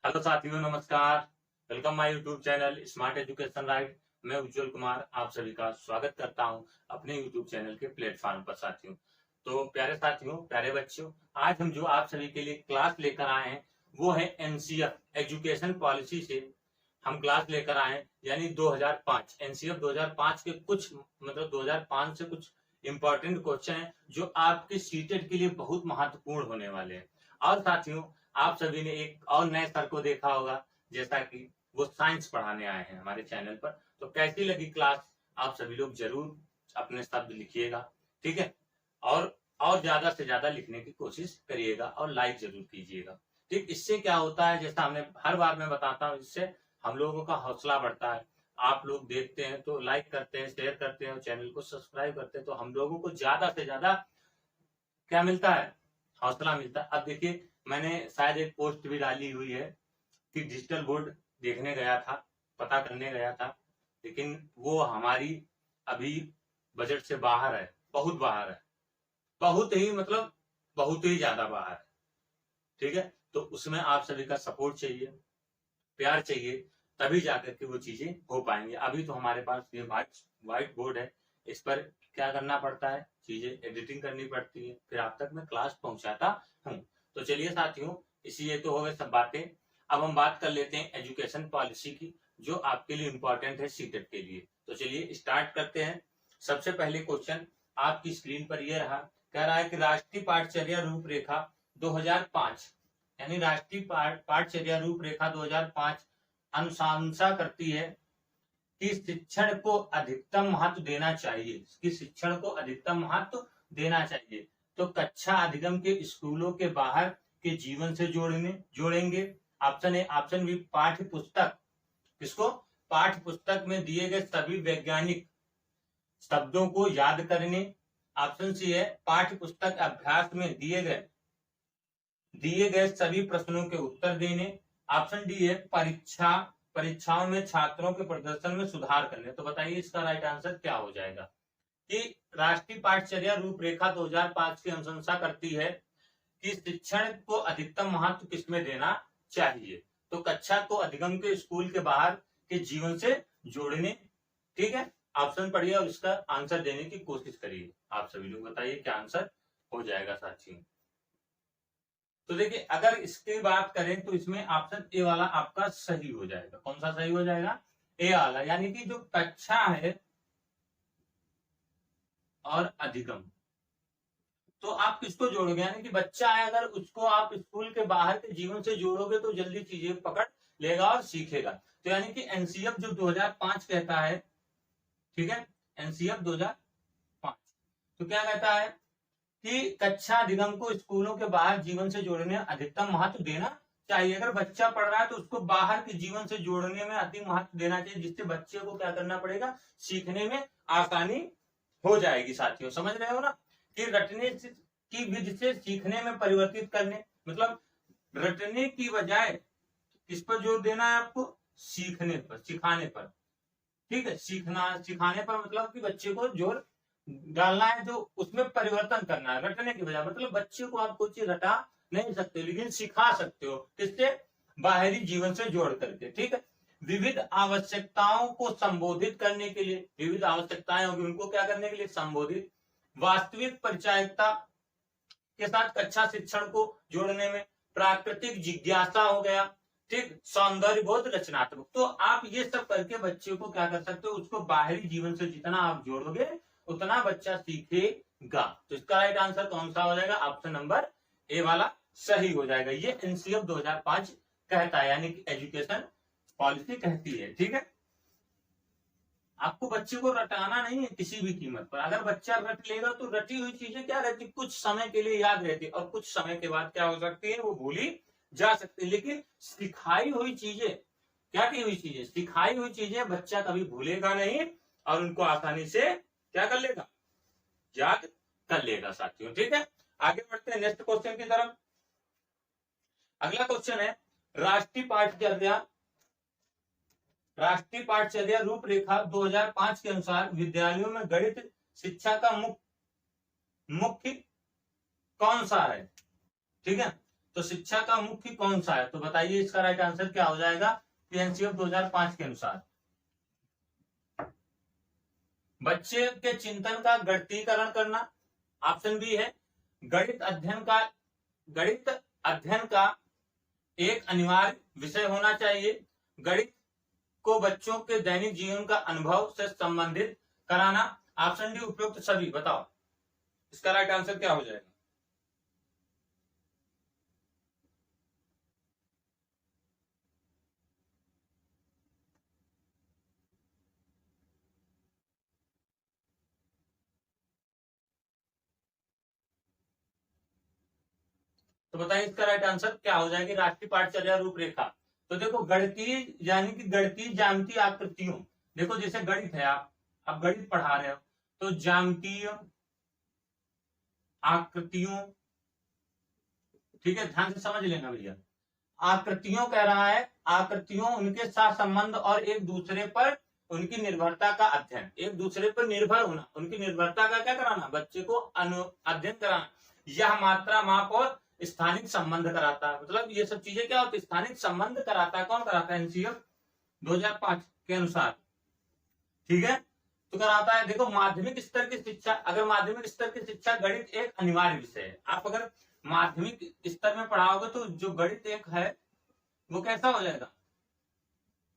Hello साथियों, नमस्कार। Welcome my YouTube channel smart education right. मैं उज्जवल कुमार आप सभी का स्वागत करता हूं अपने यूट्यूब चैनल के प्लेटफॉर्म पर। साथियों, तो प्यारे साथियों, प्यारे बच्चों, आज हम जो आप सभी के लिए क्लास लेकर आए हैं वो है एनसीएफ एजुकेशन पॉलिसी से हम क्लास लेकर आए हैं, यानी 2005 एनसीएफ 2005 के कुछ 2005 से कुछ इंपॉर्टेंट क्वेश्चन हैं जो आपके सीटेट के लिए बहुत महत्वपूर्ण होने वाले हैं। और साथियों, आप सभी ने एक और नए सर को देखा होगा, जैसा कि वो साइंस पढ़ाने आए हैं हमारे चैनल पर। तो कैसी लगी क्लास, आप सभी लोग जरूर अपने शब्द लिखिएगा, ठीक है। और ज्यादा से ज्यादा लिखने की कोशिश करिएगा और लाइक जरूर कीजिएगा, ठीक। इससे क्या होता है, जैसा हमने हर बार मैं बताता हूँ, इससे हम लोगों का हौसला बढ़ता है। आप लोग देखते हैं तो लाइक करते हैं, शेयर करते हैं और चैनल को सब्सक्राइब करते हैं, तो हम लोगों को ज्यादा से ज्यादा क्या मिलता है, हौसला मिलता है। अब देखिए, मैंने शायद एक पोस्ट भी डाली हुई है कि डिजिटल बोर्ड देखने गया था, पता करने गया था, लेकिन वो हमारी अभी बजट से बाहर है, बहुत बाहर है, बहुत ही बहुत ही ज्यादा बाहर है, ठीक है। तो उसमें आप सभी का सपोर्ट चाहिए, प्यार चाहिए, तभी जाकर के वो चीजें हो पाएंगी। अभी तो हमारे पास ये व्हाइट बोर्ड है, इस पर क्या करना पड़ता है, चीजें एडिटिंग करनी पड़ती है, फिर आप तक मैं क्लास पहुंचाता हूँ। तो चलिए साथियों, इसी ये तो हो गए सब बातें। अब हम बात कर लेते हैं एजुकेशन पॉलिसी की, जो आपके लिए इंपॉर्टेंट है सीटेट के लिए। तो चलिए स्टार्ट करते हैं। सबसे पहले क्वेश्चन आपकी स्क्रीन पर यह रहा, कह रहा है कि राष्ट्रीय पाठचर्या रूपरेखा 2005, यानी राष्ट्रीय पाठचर्या रूपरेखा 2005 अनुशंसा करती है कि शिक्षण को अधिकतम महत्व देना चाहिए, कि शिक्षण को अधिकतम महत्व देना चाहिए। तो कक्षा अधिगम के स्कूलों के बाहर के जीवन से जोड़ेंगे। Option A. ऑप्शन बी, पाठ्य पुस्तक, किसको, पाठ्य पुस्तक में दिए गए सभी वैज्ञानिक शब्दों को याद करने। ऑप्शन सी है, पाठ्य पुस्तक अभ्यास में दिए गए सभी प्रश्नों के उत्तर देने। ऑप्शन डी है, परीक्षाओं में छात्रों के प्रदर्शन में सुधार करने। तो बताइए इसका राइट आंसर क्या हो जाएगा। कि राष्ट्रीय पाठचर्या रूपरेखा 2005 की अनुशंसा करती है कि शिक्षण को अधिकतम महत्व किसमें देना चाहिए, तो कक्षा को अधिगम के स्कूल के बाहर के जीवन से जोड़ने, ठीक है। ऑप्शन पढ़िए और इसका आंसर देने की कोशिश करिए। आप सभी लोग बताइए क्या आंसर हो जाएगा साथियों। तो देखिए, अगर इसकी बात करें तो इसमें ऑप्शन ए वाला आपका सही हो जाएगा। कौन सा सही हो जाएगा, ए वाला, यानी कि जो कक्षा है और अधिगम, तो आप किसको जोड़ोगे, यानी कि बच्चा है, अगर उसको आप स्कूल के बाहर के जीवन से जोड़ोगे तो जल्दी चीजें पकड़ लेगा और सीखेगा। तो यानी कि एनसीएफ जो 2005 कहता है, ठीक है, एनसीएफ 2005 तो क्या कहता है कि कक्षा अधिगम को स्कूलों के बाहर जीवन से जोड़ने अधिकतम महत्व देना चाहिए। अगर बच्चा पढ़ रहा है तो उसको बाहर के जीवन से जोड़ने में अधिक महत्व देना चाहिए, जिससे बच्चे को क्या करना पड़ेगा, सीखने में आसानी हो जाएगी। साथियों, समझ रहे हो ना, कि रटने की विधि से सीखने में परिवर्तित करने, मतलब रटने की बजाय किस पर जोर देना है आपको, सीखने पर, सिखाने पर, ठीक है। सिखाने पर मतलब कि बच्चे को जोर डालना है, जो उसमें परिवर्तन करना है, रटने की बजाय। मतलब बच्चे को आप कोई चीज रटा नहीं सकते, लेकिन सिखा सकते हो, किससे, बाहरी जीवन से जोड़ करके, ठीक है। विविध आवश्यकताओं को संबोधित करने के लिए, विविध आवश्यकताएं होगी, उनको क्या करने के लिए, संबोधित। वास्तविक परिचायकता के साथ कक्षा शिक्षण को जोड़ने में, प्राकृतिक जिज्ञासा हो गया, ठीक, सौंदर्य बोध, रचनात्मक। तो आप ये सब करके बच्चे को क्या कर सकते हो, उसको बाहरी जीवन से जितना आप जोड़ोगे उतना बच्चा सीखेगा। तो इसका राइट आंसर कौन सा हो जाएगा, ऑप्शन नंबर ए वाला सही हो जाएगा। ये एनसीएफ 2005 कहता है, यानी कि एजुकेशन पॉलिसी कहती है, ठीक है। आपको बच्चे को रटाना नहीं है किसी भी कीमत पर। अगर बच्चा रट लेगा तो रटी हुई चीजें क्या रहती, कुछ समय के लिए याद रहती और कुछ समय के बाद क्या हो सकती है, वो भूली जा सकती है। लेकिन सिखाई हुई चीजें, क्या की हुई चीजें, सिखाई हुई चीजें बच्चा कभी भूलेगा नहीं और उनको आसानी से क्या कर लेगा, याद कर लेगा साथियों, ठीक है। आगे बढ़ते हैं नेक्स्ट क्वेश्चन की तरफ। अगला क्वेश्चन है, राष्ट्रीय पाठचर्या रूपरेखा 2005 के अनुसार विद्यालयों में गणित शिक्षा का मुख्य कौन सा है, ठीक है। तो शिक्षा का मुख्य कौन सा है? तो बताइए इसका राइट आंसर क्या हो जाएगा एनसीएफ 2005 के अनुसार। बच्चे के चिंतन का गणितीकरण करना, ऑप्शन बी है गणित अध्ययन का एक अनिवार्य विषय होना चाहिए, गणित को बच्चों के दैनिक जीवन का अनुभव से संबंधित कराना, ऑप्शन डी उपयुक्त सभी। बताओ इसका राइट आंसर क्या हो जाएगा? तो बताइए इसका राइट आंसर क्या हो जाएगी? राष्ट्रीय पाठचर्या रूपरेखा। तो देखो गणितीय यानी कि गणितीय ज्यामितीय आकृतियों, देखो जैसे गणित है, आप गणित पढ़ा रहे हो तो ज्यामितीय आकृतियों, ठीक है ध्यान से समझ लेना भैया। आकृतियों कह रहा है, आकृतियों उनके साथ संबंध और एक दूसरे पर उनकी निर्भरता का अध्ययन, एक दूसरे पर निर्भर होना, उनकी निर्भरता का क्या कराना, बच्चे को अध्ययन कराना। यह मात्रा माप और स्थानिक संबंध कराता है, मतलब ये सब चीजें क्या होती है, स्थानिक संबंध कराता है। कौन कराता है? एनसीएफ 2005 के अनुसार, ठीक है। तो कराता है। देखो माध्यमिक स्तर की शिक्षा, अगर माध्यमिक स्तर की शिक्षा गणित एक अनिवार्य विषय है, आप अगर माध्यमिक स्तर में पढ़ाओगे तो जो गणित एक है वो कैसा हो जाएगा?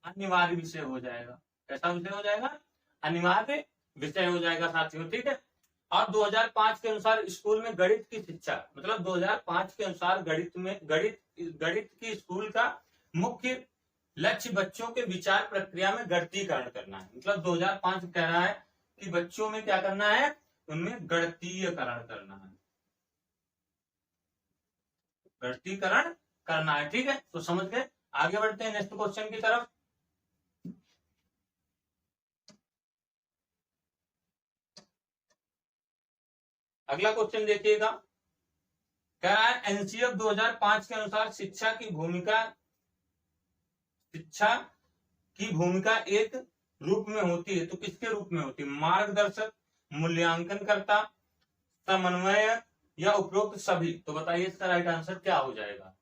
अनिवार्य विषय हो जाएगा। कैसा विषय हो जाएगा? अनिवार्य विषय हो जाएगा साथियों, ठीक है। और 2005 के अनुसार स्कूल में गणित की शिक्षा, मतलब 2005 के अनुसार गणित की स्कूल का मुख्य लक्ष्य बच्चों के विचार प्रक्रिया में गणितीकरण करना है। मतलब 2005 कह रहा है कि बच्चों में क्या करना है, उनमें गणितीकरण करना है, गणितीकरण करना है, ठीक है। तो समझ गए। आगे बढ़ते हैं नेक्स्ट क्वेश्चन की तरफ। अगला क्वेश्चन देखिएगा, कह रहा है एनसीएफ 2005 के अनुसार शिक्षा की भूमिका एक रूप में होती है, तो किसके रूप में होती है? मार्गदर्शक, मूल्यांकनकर्ता, समन्वय या उपरोक्त सभी। तो बताइए इसका राइट आंसर क्या हो जाएगा?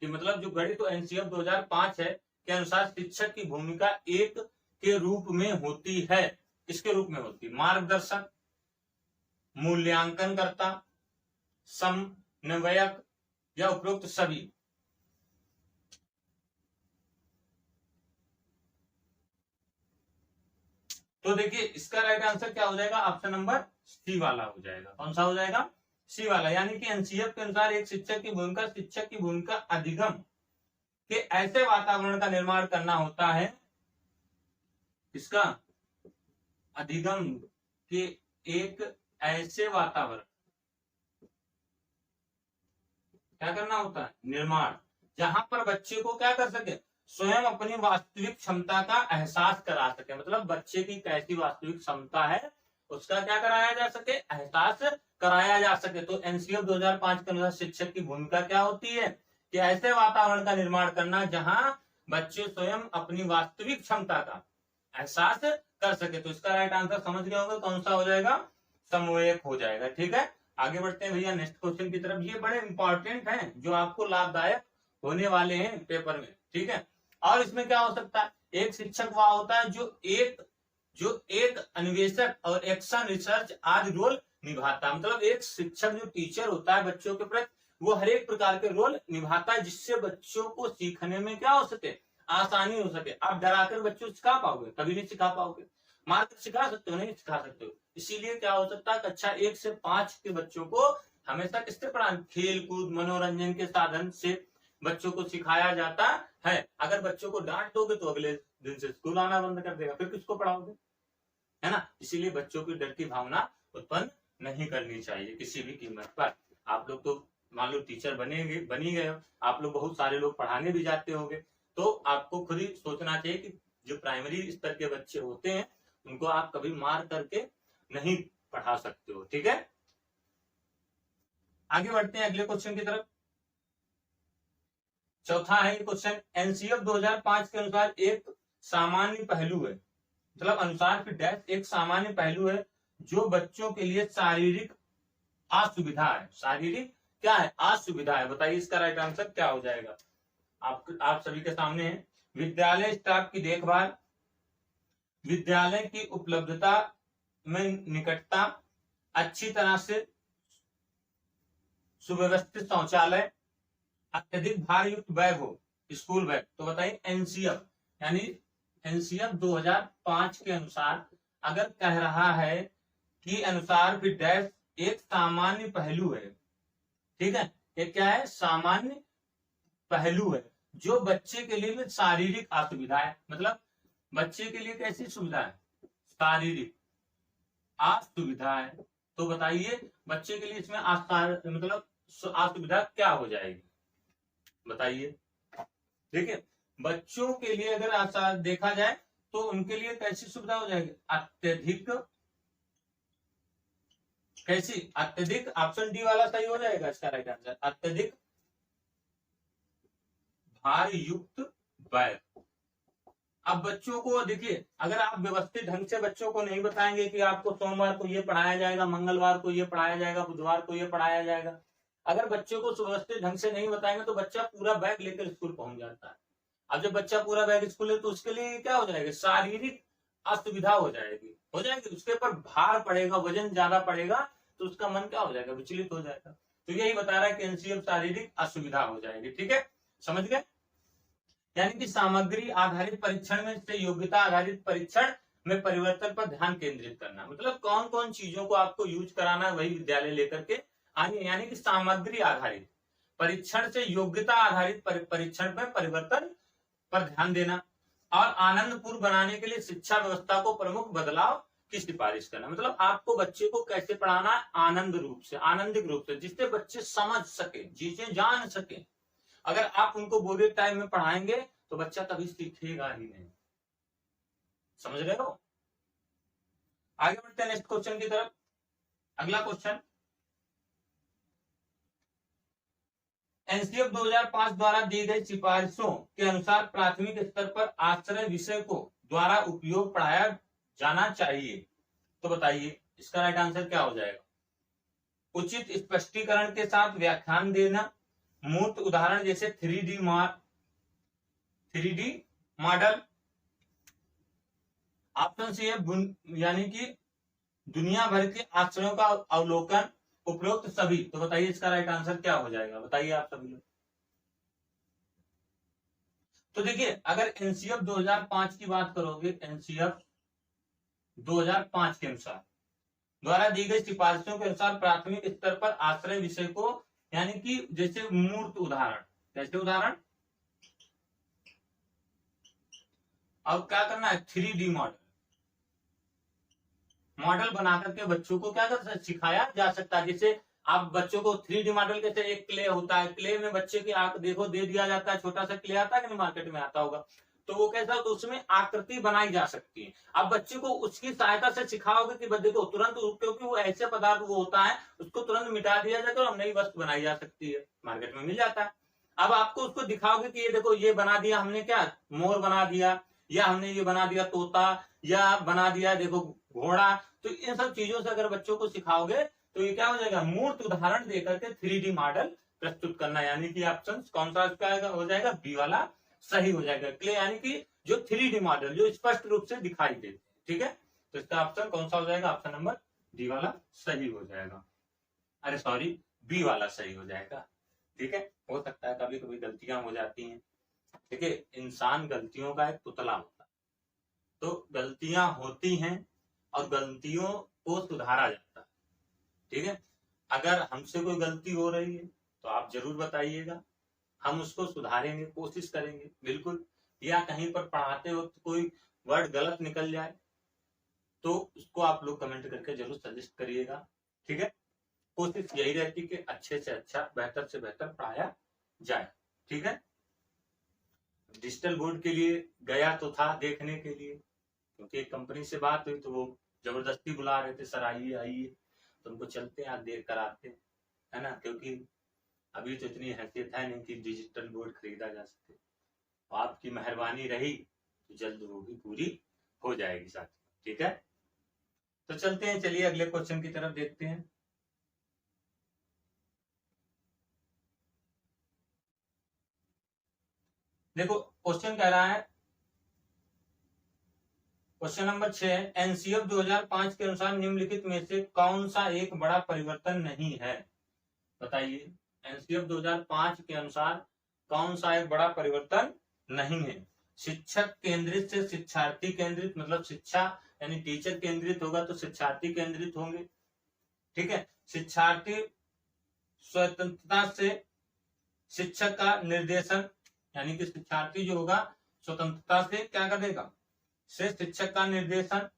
कि मतलब जो गणित एनसीएफ 2005 है के अनुसार शिक्षक की भूमिका एक के रूप में होती है। किसके रूप में होती है? मार्गदर्शक, मूल्यांकनकर्ता, समन्वयक या उपरोक्त सभी। तो देखिए इसका राइट आंसर क्या हो जाएगा? ऑप्शन नंबर सी वाला हो जाएगा। कौन सा हो जाएगा? सी वाला। यानी कि एनसीएफ के अनुसार एक शिक्षक की भूमिका अधिगम के ऐसे वातावरण का निर्माण करना होता है, इसका अधिगम के एक ऐसे वातावरण क्या करना होता है? निर्माण, जहां पर बच्चे को क्या कर सके, स्वयं अपनी वास्तविक क्षमता का एहसास करा सके। मतलब बच्चे की कैसी वास्तविक क्षमता है उसका क्या कराया जा सके? एहसास कराया जा सके। तो एनसीएफ 2005 के अनुसार शिक्षक की भूमिका क्या होती है कि ऐसे वातावरण का निर्माण करना जहां बच्चे स्वयं अपनी वास्तविक क्षमता का एहसास कर सके। तो इसका राइट आंसर समझ गए होंगे कौन सा हो जाएगा? समन्वयक हो जाएगा, ठीक है। आगे बढ़ते हैं भैया नेक्स्ट क्वेश्चन की तरफ। ये बड़े इंपॉर्टेंट हैं जो आपको लाभदायक होने वाले हैं पेपर में, ठीक है। और इसमें क्या हो सकता है? एक शिक्षक वह होता है जो एक अन्वेषक और एक्शन रिसर्च आदि रोल निभाता है। मतलब एक शिक्षक जो टीचर होता है बच्चों के प्रति, वो हर एक प्रकार के रोल निभाता है जिससे बच्चों को सीखने में क्या हो सके? आसानी हो सके। आप डराकर बच्चों को सिखा पाओगे? कभी नहीं सिखा पाओगे। मार्कर सिखा सकते हो? नहीं सिखा सकते हो। इसीलिए क्या हो सकता है, कक्षा 1 से 5 के बच्चों को हमेशा किससे पढ़ाना? खेल कूद मनोरंजन के साधन से बच्चों को सिखाया जाता है। अगर बच्चों को डांट दोगे तो अगले दिन से स्कूल आना बंद कर देगा, फिर किसको पढ़ाओगे? है ना। इसीलिए बच्चों की डर की भावना उत्पन्न नहीं करनी चाहिए किसी भी कीमत पर। आप लोग तो मान लो टीचर बनी गए हो, आप लोग बहुत सारे लोग पढ़ाने भी जाते होंगे, तो आपको खुद ही सोचना चाहिए कि जो प्राइमरी स्तर के बच्चे होते हैं उनको आप कभी मार करके नहीं पढ़ा सकते हो, ठीक है। आगे बढ़ते हैं अगले क्वेश्चन की तरफ। चौथा है क्वेश्चन, एनसीएफ 2005 के अनुसार एक सामान्य पहलू है, मतलब अनुसार फिर डैश एक सामान्य पहलू है जो बच्चों के लिए शारीरिक असुविधा है, शारीरिक क्या है? असुविधा है। बताइए इसका राइट आंसर क्या हो जाएगा? आप सभी के सामने है। विद्यालय स्टाफ की देखभाल, विद्यालय की उपलब्धता में निकटता, अच्छी तरह से सुव्यवस्थित शौचालय, अत्यधिक भार युक्त बैग हो, स्कूल बैग। तो बताइए एनसीएफ, यानी एनसीएफ 2005 के अनुसार अगर कह रहा है कि अनुसार भी डैश एक सामान्य पहलू है, ठीक है, ये क्या है? सामान्य पहलू है जो बच्चे के लिए शारीरिक असुविधा है। मतलब बच्चे के लिए कैसी सुविधा है? शारीरिक असुविधा है। तो बताइए बच्चे के लिए इसमें मतलब असुविधा क्या हो जाएगी? बताइए। देखिए बच्चों के लिए अगर देखा जाए तो उनके लिए कैसी सुविधा हो जाएगी? अत्यधिक, कैसी? अत्यधिक। ऑप्शन डी वाला सही हो जाएगा इसका राइट आंसर, अत्यधिक भार युक्त बैग। अब बच्चों को देखिए, अगर आप व्यवस्थित ढंग से बच्चों को नहीं बताएंगे कि आपको सोमवार को ये पढ़ाया जाएगा, मंगलवार को ये पढ़ाया जाएगा, बुधवार को ये पढ़ाया जाएगा, अगर बच्चों को सुव्यवस्थित ढंग से नहीं बताएंगे तो बच्चा पूरा बैग लेकर स्कूल पहुंच जाता है। अब जब बच्चा पूरा बैग स्कूल है तो उसके लिए क्या हो जाएगा? शारीरिक असुविधा हो जाएगी, उसके ऊपर भार पड़ेगा, वजन ज्यादा पड़ेगा, तो उसका मन क्या हो जाएगा? विचलित हो जाएगा। तो यही बता रहा है कि एनसीएफ शारीरिक असुविधा हो जाएगी। ठीक है, समझ गए? यानी कि सामग्री आधारित परीक्षण में से योग्यता आधारित परीक्षण में परिवर्तन पर ध्यान केंद्रित करना। मतलब कौन कौन चीजों को आपको यूज कराना है वही विद्यालय लेकर के आइए। यानी कि सामग्री आधारित परीक्षण से योग्यता आधारित परीक्षण में परिवर्तन पर ध्यान देना, और आनंदपूर्ण बनाने के लिए शिक्षा व्यवस्था को प्रमुख बदलाव की सिफारिश करना। मतलब आपको बच्चे को कैसे पढ़ाना है? आनंद रूप से, आनंदित रूप से, जिससे बच्चे समझ सके, चीजें जान सके। अगर आप उनको बोरिंग टाइम में पढ़ाएंगे तो बच्चा कभी सीखेगा ही नहीं। समझ रहे हो? आगे बढ़ते हैं नेक्स्ट क्वेश्चन की तरफ। अगला क्वेश्चन, एनसीएफ 2005 द्वारा दी गई सिफारिशों के अनुसार प्राथमिक स्तर पर आश्रय विषय को द्वारा उपयोग पढ़ाया जाना चाहिए। तो बताइए इसका राइट आंसर क्या हो जाएगा? उचित स्पष्टीकरण के साथ व्याख्यान देना, मूर्त उदाहरण जैसे 3D मॉडल। ऑप्शन सी है यानी कि दुनिया भर के आश्रयों का अवलोकन, उपरोक्त सभी। तो बताइए इसका राइट आंसर क्या हो जाएगा? बताइए आप सभी लोग। तो देखिए अगर एनसीएफ 2005 की बात करोगे, एनसीएफ 2005 के अनुसार द्वारा दी गई सिफारिशों के अनुसार प्राथमिक स्तर पर आश्रय विषय को, यानी कि जैसे मूर्त उदाहरण, कैसे उदाहरण? अब क्या करना है? 3D मॉडल बना करके बच्चों को क्या कर सिखाया जा सकता है। जैसे आप बच्चों को 3D मॉडल, कैसे एक क्ले होता है, क्ले में बच्चे की आंख देखो दे दिया जाता है, छोटा सा क्ले आता है कि नहीं, मार्केट में आता होगा, तो वो कैसा, तो उसमें आकृति बनाई जा सकती है। अब बच्चे को उसकी सहायता से सिखाओगे कि बच्चे को तुरंत, क्योंकि वो ऐसे पदार्थ वो होता है उसको तुरंत मिटा दिया जाता है और नई वस्तु बनाई जा सकती है, मार्केट में मिल जाता है। अब आपको उसको दिखाओगे कि ये देखो ये बना दिया हमने, क्या मोर बना दिया, या हमने ये बना दिया तोता, या बना दिया देखो घोड़ा। तो इन सब चीजों से अगर बच्चों को सिखाओगे तो ये क्या हो जाएगा? मूर्त उदाहरण देकर के 3D मॉडल प्रस्तुत करना। यानी कि ऑप्शन कौन सा इसका हो जाएगा? बी वाला सही हो जाएगा। क्लियर? यानी कि जो 3D मॉडल जो स्पष्ट रूप से दिखाई देते। ठीक है, तो इसका ऑप्शन कौन सा हो जाएगा? ऑप्शन नंबर डी वाला सही हो जाएगा। अरे सॉरी, बी वाला सही हो जाएगा। ठीक है, हो सकता है कभी कभी गलतियां हो जाती हैं। देखिए इंसान गलतियों का एक पुतला होता है, तो गलतियां होती हैं और गलतियों को सुधारा जाता है। ठीक है, अगर हमसे कोई गलती हो रही है तो आप जरूर बताइएगा, हम उसको सुधारेंगे, कोशिश करेंगे बिल्कुल। या कहीं पर पढ़ाते वक्त कोई वर्ड गलत निकल जाए तो उसको आप लोग कमेंट करके जरूर सजेस्ट करिएगा। ठीक है, कोशिश यही रहती कि अच्छे से अच्छा, बेहतर से बेहतर पढ़ाया जाए। ठीक है, डिजिटल बोर्ड के लिए गया तो था देखने के लिए, क्योंकि एक कंपनी से बात हुई तो वो जबरदस्ती बुला रहे थे, सर आइए आइए, तो उनको चलते हैं, देख कर आते हैं, है ना, क्योंकि अभी तो इतनी हैसियत है नहीं कि डिजिटल बोर्ड खरीदा जा सके। तो आपकी मेहरबानी रही तो जल्द वो भी पूरी हो जाएगी साथ। ठीक है, तो चलते हैं, चलिए अगले क्वेश्चन की तरफ देखते हैं। देखो क्वेश्चन कह रहा है, क्वेश्चन नंबर 6 है, एनसीएफ 2005 के अनुसार निम्नलिखित में से कौन सा एक बड़ा परिवर्तन नहीं है? बताइए, एनसीएफ 2005 के अनुसार कौन सा एक बड़ा परिवर्तन नहीं है? शिक्षक केंद्रित से शिक्षार्थी केंद्रित, मतलब शिक्षा यानी टीचर केंद्रित होगा तो शिक्षार्थी केंद्रित होंगे, ठीक है। शिक्षार्थी स्वतंत्रता से शिक्षक का निर्देशन, यानी कि शिक्षार्थी जो होगा स्वतंत्रता से क्या करेगा, से शिक्षक का निर्देशन,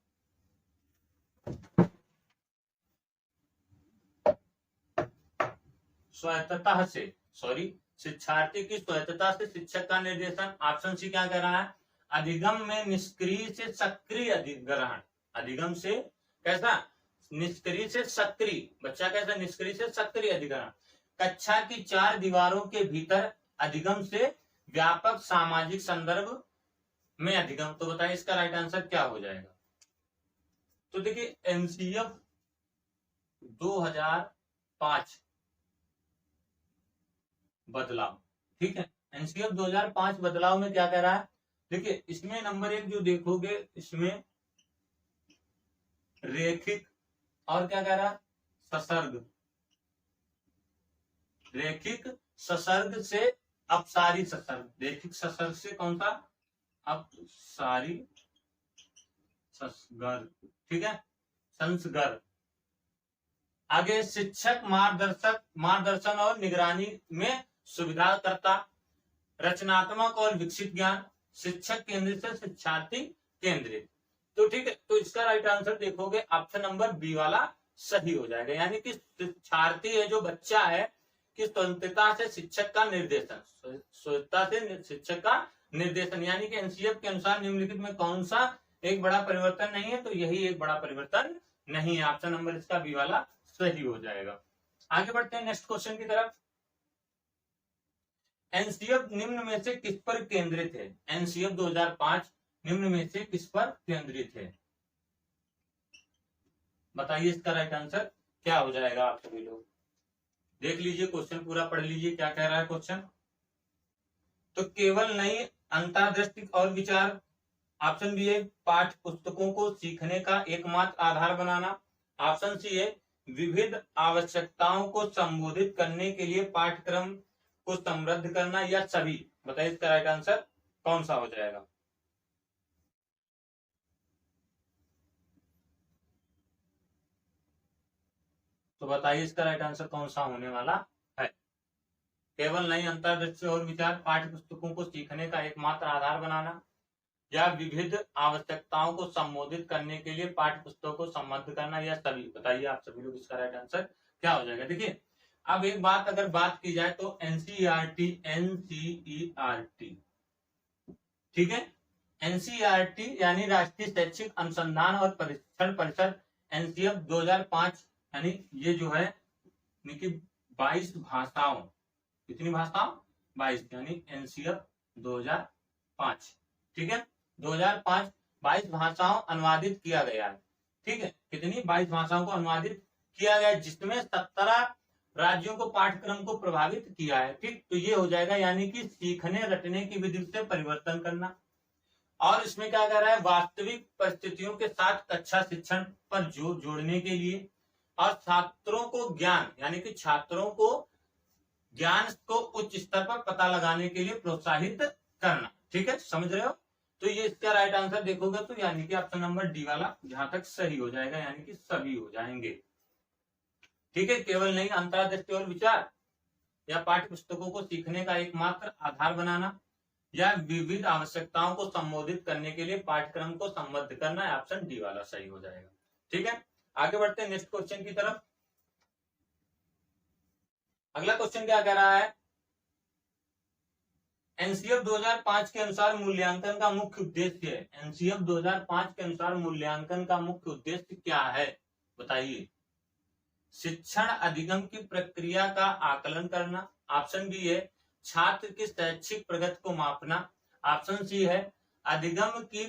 स्वायत्तता से, सॉरी, शिक्षार्थी की स्वायत्तता से शिक्षक का निर्देशन। ऑप्शन सी क्या कह रहा है, अधिगम में निष्क्रिय से सक्रिय अधिग्रहण, अधिगम से कैसा, निष्क्रिय से सक्रिय, बच्चा कैसा, निष्क्रिय से सक्रिय अधिग्रहण। कक्षा की 4 दीवारों के भीतर अधिगम से व्यापक सामाजिक संदर्भ में अधिगम। तो बताइए इसका राइट आंसर क्या हो जाएगा? तो देखिए एनसीएफ 2005 बदलाव, ठीक है, एनसीएफ 2005 बदलाव में क्या कह रहा है, देखिए इसमें नंबर 1 जो देखोगे इसमें रेखिक और क्या कह रहा है, ससर्ग, रेखिक ससर्ग से अपसारी ससर्ग, रेखिक ससर्ग से कौन सा, अपसारी संस्गर, ठीक है, संस्गर। आगे शिक्षक मार्गदर्शन और निगरानी में सुविधा करता, रचनात्मक और विकसित ज्ञान, शिक्षक केंद्रित से शिक्षार्थी केंद्रित। तो ठीक है, तो इसका राइट आंसर देखोगे ऑप्शन नंबर बी वाला सही हो जाएगा, यानी कि शिक्षार्थी है जो बच्चा है कि स्वतंत्रता से शिक्षक का निर्देशन, स्वतंत्रता से शिक्षक का निर्देशन, यानी कि एनसीएफ के अनुसार निम्नलिखित में कौन सा एक बड़ा परिवर्तन नहीं है, तो यही एक बड़ा परिवर्तन नहीं है, ऑप्शन नंबर इसका बी वाला सही हो जाएगा। आगे बढ़ते हैं नेक्स्ट क्वेश्चन की तरफ। एनसीएफ निम्न में से किस पर केंद्रित है? एनसीएफ 2005 निम्न में से किस पर केंद्रित है? बताइए इसका राइट आंसर क्या हो जाएगा? आप सभी लोग देख लीजिए, क्वेश्चन पूरा पढ़ लीजिए, क्या कह रहा है क्वेश्चन। तो केवल नई अंतर्दृष्टि और विचार, ऑप्शन बी है पाठ्य पुस्तकों को सीखने का एकमात्र आधार बनाना, ऑप्शन सी है विविध आवश्यकताओं को संबोधित करने के लिए पाठ्यक्रम को समृद्ध करना, या सभी। बताइए इसका राइट आंसर कौन सा हो जाएगा? तो बताइए इसका राइट आंसर कौन सा होने वाला है? केवल नई अंतर्दृष्टि और विचार, पाठ्य पुस्तकों को सीखने का एकमात्र आधार बनाना, या विविध आवश्यकताओं को संबोधित करने के लिए पाठ्य पुस्तकों को संबद्ध करना, या सभी। बताइए आप सभी लोग इसका राइट आंसर क्या हो जाएगा? देखिए अब एक बात अगर बात की जाए तो एनसीईआरटी, ठीक है, एनसीईआरटी यानी राष्ट्रीय शैक्षिक अनुसंधान और प्रशिक्षण परिषद, एनसीएफ 2005 यानी ये जो है 22 भाषाओं, कितनी भाषाओं? 22, यानी एनसीएफ 2005, ठीक है, 2005 22 भाषाओं अनुवादित किया गया है, ठीक है, कितनी? 22 भाषाओं को अनुवादित किया गया, जिसमें 17 राज्यों को पाठ्यक्रम को प्रभावित किया है, ठीक। तो ये हो जाएगा, यानी कि सीखने रटने की विधि से परिवर्तन करना। और इसमें क्या कर रहा है, वास्तविक परिस्थितियों के साथ कक्षा शिक्षण पर जोड़ने के लिए, और छात्रों को ज्ञान, यानी कि छात्रों को ज्ञान को उच्च स्तर पर पता लगाने के लिए प्रोत्साहित करना, ठीक है, समझ रहे हो? तो ये इसका राइट आंसर देखोगे तो यानी कि ऑप्शन नंबर डी वाला जहां तक सही हो जाएगा, यानी कि सभी हो जाएंगे, ठीक है। केवल नहीं अंतर्दृष्टि और विचार, या पाठ्य पुस्तकों को सीखने का एकमात्र आधार बनाना, या विविध आवश्यकताओं को संबोधित करने के लिए पाठ्यक्रम को संबद्ध करना है, ऑप्शन डी वाला सही हो जाएगा, ठीक है। आगे बढ़ते हैं नेक्स्ट क्वेश्चन की तरफ। अगला क्वेश्चन क्या कह रहा है, एनसीएफ 2005 के अनुसार मूल्यांकन का मुख्य उद्देश्य है, एनसीएफ 2005 के अनुसार मूल्यांकन का मुख्य उद्देश्य क्या है? बताइए। शिक्षण अधिगम की प्रक्रिया का आकलन करना, ऑप्शन बी है छात्र की शैक्षिक प्रगति को मापना, ऑप्शन सी है अधिगम की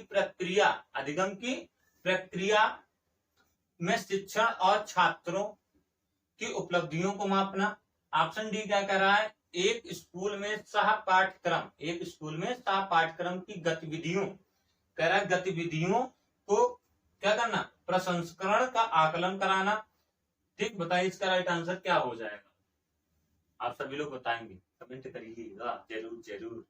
प्रक्रिया में शिक्षण और छात्रों की उपलब्धियों को मापना, ऑप्शन डी क्या कह रहा है एक स्कूल में सह पाठ्यक्रम की गतिविधियों, कह रहा है गतिविधियों को क्या करना, प्रसंस्करण का आकलन कराना। ठीक, बताइए इसका राइट आंसर क्या हो जाएगा, आप सभी लोग बताएंगे, कमेंट करिएगा जरूर जरूर।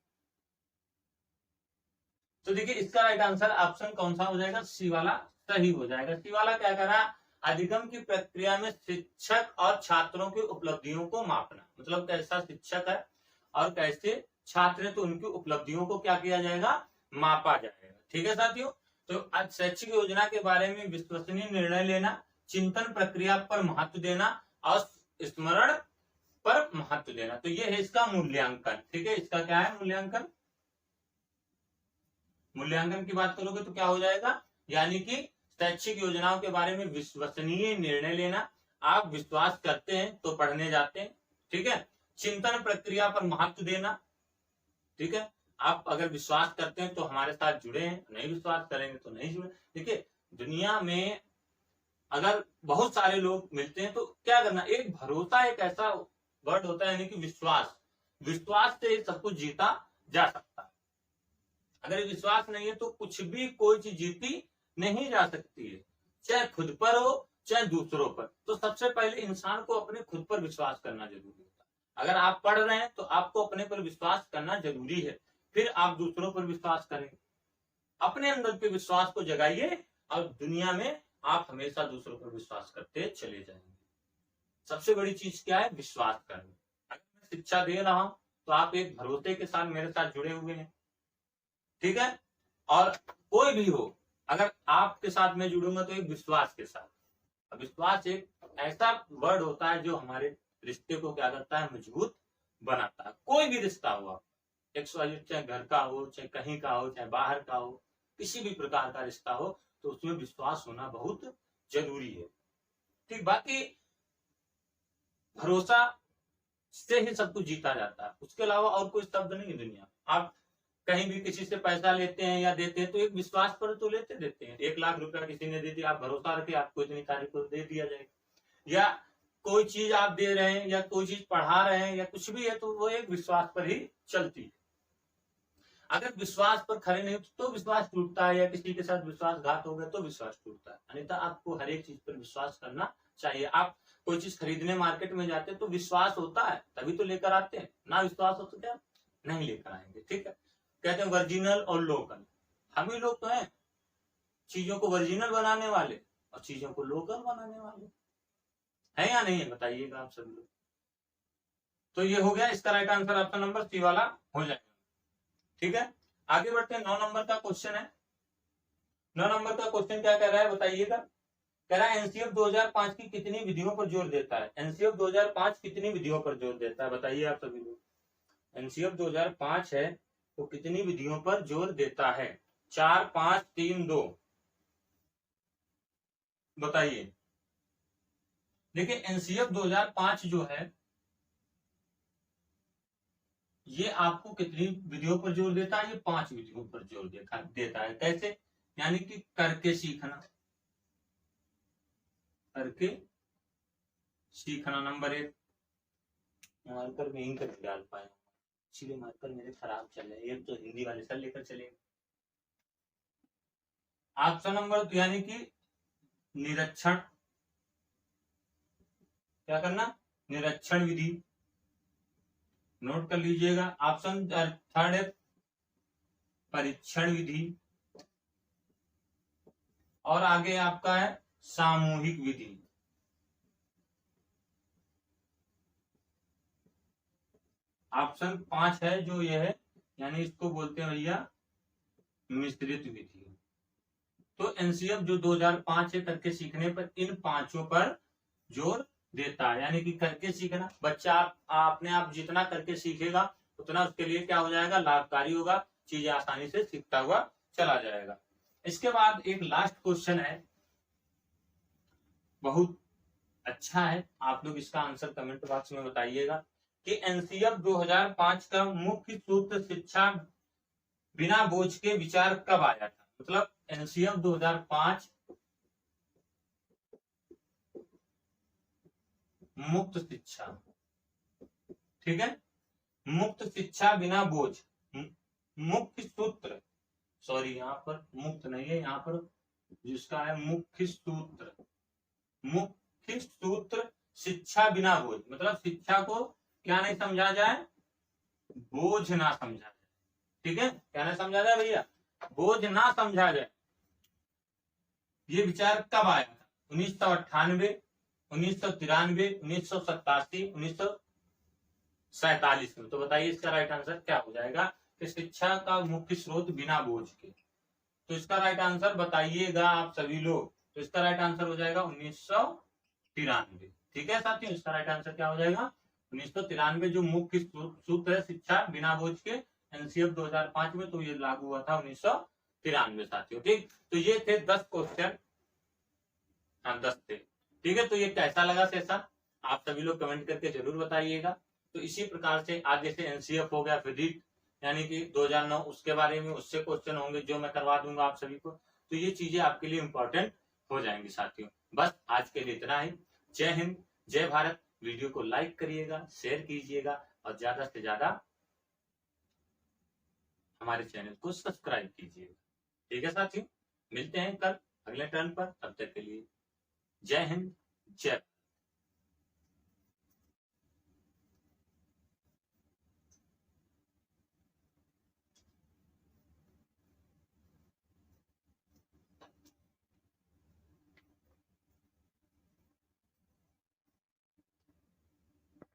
तो देखिए इसका राइट आंसर ऑप्शन कौन सा हो जाएगा, सी वाला सही हो जाएगा। सी वाला क्या कह रहा है, अधिगम की प्रक्रिया में शिक्षक और छात्रों की उपलब्धियों को मापना, मतलब कैसा शिक्षक है और कैसे छात्र है, तो उनकी उपलब्धियों को क्या किया जाएगा, मापा जाएगा। ठीक है साथियों, तो आज शैक्षिक योजना के बारे में विश्वसनीय निर्णय लेना, चिंतन प्रक्रिया पर महत्व देना और स्मरण पर महत्व देना, तो ये है इसका मूल्यांकन। ठीक है, इसका क्या है मूल्यांकन, मूल्यांकन की बात करोगे तो क्या हो जाएगा, यानी कि शैक्षिक योजनाओं के बारे में विश्वसनीय निर्णय लेना, आप विश्वास करते हैं तो पढ़ने जाते हैं। ठीक है, चिंतन प्रक्रिया पर महत्व देना। ठीक है, आप अगर विश्वास करते हैं तो हमारे साथ जुड़े हैं, नहीं विश्वास करेंगे तो नहीं जुड़े। देखिए दुनिया में अगर बहुत सारे लोग मिलते हैं तो क्या करना, एक भरोसा एक ऐसा वर्ड होता है, यानी कि विश्वास, विश्वास से सब कुछ जीता जा सकता है। अगर विश्वास नहीं है तो कुछ भी कोई चीज जीती नहीं जा सकती है, चाहे खुद पर हो चाहे दूसरों पर। तो सबसे पहले इंसान को अपने खुद पर विश्वास करना जरूरी होता है। अगर आप पढ़ रहे हैं तो आपको अपने पर विश्वास करना जरूरी है, फिर आप दूसरों पर विश्वास करेंगे। अपने अंदर के विश्वास को जगाइए और दुनिया में आप हमेशा दूसरों पर विश्वास करते चले जाएंगे। सबसे बड़ी चीज क्या है, विश्वास करना। अगर मैं शिक्षा दे रहा हूं तो आप एक भरोसे के साथ मेरे साथ जुड़े हुए हैं। ठीक है, और कोई भी हो अगर आपके साथ मैं जुड़ूंगा तो एक विश्वास के साथ। विश्वास एक ऐसा वर्ड होता है जो हमारे रिश्ते को क्या करता है, मजबूत बनाता है। कोई भी रिश्ता हो, चाहे घर का हो, चाहे कहीं का हो, चाहे बाहर का हो, किसी भी प्रकार का रिश्ता हो तो उसमें विश्वास होना बहुत जरूरी है। ठीक, बाकी भरोसा से ही सब कुछ जीता जाता है, उसके अलावा और कोई शब्द नहीं है दुनिया। आप कहीं भी किसी से पैसा लेते हैं या देते हैं तो एक विश्वास पर तो लेते देते हैं। 1 लाख रुपया किसी ने दे दिया, आप भरोसा रखे आपको इतनी तारीख को दे दिया जाएगा। या कोई चीज आप दे रहे हैं या कोई चीज पढ़ा रहे हैं या कुछ भी है तो वो एक विश्वास पर ही चलती है। अगर विश्वास पर खड़े नहीं तो विश्वास टूटता है, या किसी के साथ विश्वासघात हो गया तो विश्वास टूटता है। अन्यथा आपको हर एक चीज पर विश्वास करना चाहिए। आप कोई चीज खरीदने मार्केट में जाते हैं तो विश्वास होता है तभी तो लेकर आते हैं, ना विश्वास हो तो क्या नहीं लेकर आएंगे। ठीक है, कहते हैं वर्जिनल और लोकल, हम ही लोग तो हैं चीजों को वर्जिनल बनाने वाले और चीजों को लोकल बनाने वाले, है या नहीं है, बताइएगा आप सभी लोग। तो ये हो गया, इसका right answer option number C वाला हो जाएगा। ठीक है, आगे बढ़ते हैं। 9 नंबर का क्वेश्चन है। 9 नंबर का क्वेश्चन क्या कह रहा है बताइएगा, कह रहा है एनसीएफ 2005 की कितनी विधियों पर जोर देता है। एनसीएफ 2005 कितनी विधियों पर जोर देता है, बताइए आप सभी लोग। एनसीएफ 2005 है तो कितनी विधियों पर जोर देता है, 4 5 3 2, बताइए। देखिए एनसीएफ 2005 जो है ये आपको कितनी विधियों पर जोर देता है, ये 5 विधियों पर जोर देता है। कैसे, यानी कि करके सीखना, करके सीखना नंबर 1। मार्कर में इंक नहीं डाल पाए, इसलिए मार्कर मेरे खराब चल रहे हैं, एक तो हिंदी वाले सर लेकर चले। ऑप्शन नंबर 2 यानी कि निरीक्षण, क्या करना, निरीक्षण विधि, नोट कर लीजिएगा। ऑप्शन 3 है परीक्षण विधि, और आगे आपका है सामूहिक विधि। ऑप्शन 5 है जो ये है, यानी इसको बोलते हैं भैया मिश्रित विधि। तो एनसीएफ जो 2005 है करके सीखने पर इन 5 पर जोर देता है, यानी कि करके सीखना। बच्चा अपने आप जितना करके सीखेगा उतना उसके लिए क्या हो जाएगा, लाभकारी होगा, चीजें आसानी से सीखता हुआ चला जाएगा। इसके बाद एक लास्ट क्वेश्चन है, बहुत अच्छा है, आप लोग इसका आंसर कमेंट बॉक्स में बताइएगा कि एनसीएफ 2005 का मुख्य सूत्र शिक्षा बिना बोझ के विचार कब आया था। मतलब एनसीएफ 2005 मुक्त शिक्षा, ठीक है, मुक्त शिक्षा बिना बोझ, मुख्य सूत्र, सॉरी यहाँ पर मुक्त नहीं है, यहाँ पर जिसका है मुख्य सूत्र, मुख्य सूत्र शिक्षा बिना बोझ, मतलब शिक्षा को क्या नहीं समझा जाए, बोझ ना समझा जाए। ठीक है, क्या ना समझा जाए भैया, बोझ ना समझा जाए। ये विचार कब आया था? 1998, 1993, 1987, 1947 में। तो बताइए इसका राइट आंसर क्या हो जाएगा कि शिक्षा का मुख्य स्रोत बिना बोझ के। तो इसका राइट आंसर बताइएगा आप सभी लोग। तो इसका राइट आंसर हो जाएगा 1993। ठीक है साथियों, इसका राइट आंसर क्या हो जाएगा? 1993 जो मुख्य सूत्र है शिक्षा बिना बोझ के, एनसीएफ 2005 में, तो ये लागू हुआ था 1993 साथियों। ठीक, तो ये थे 10 क्वेश्चन, हाँ 10 थे। ठीक है, तो ये कैसा लगा सेशन आप सभी लोग कमेंट करके जरूर बताइएगा। तो इसी प्रकार से आगे से एनसीएफ हो गया, फिजिट यानी कि 2009 उसके बारे में उससे क्वेश्चन होंगे जो मैं करवा दूंगा आप सभी को। तो ये चीजें आपके लिए इंपॉर्टेंट हो जाएंगी साथियों। बस आज के लिए इतना ही। जय हिंद, जय भारत। वीडियो को लाइक करिएगा, शेयर कीजिएगा और ज्यादा से ज्यादा हमारे चैनल को सब्सक्राइब कीजिएगा। ठीक है साथियों, मिलते हैं कल अगले टर्न पर। तब तक के लिए जय हिंद, जय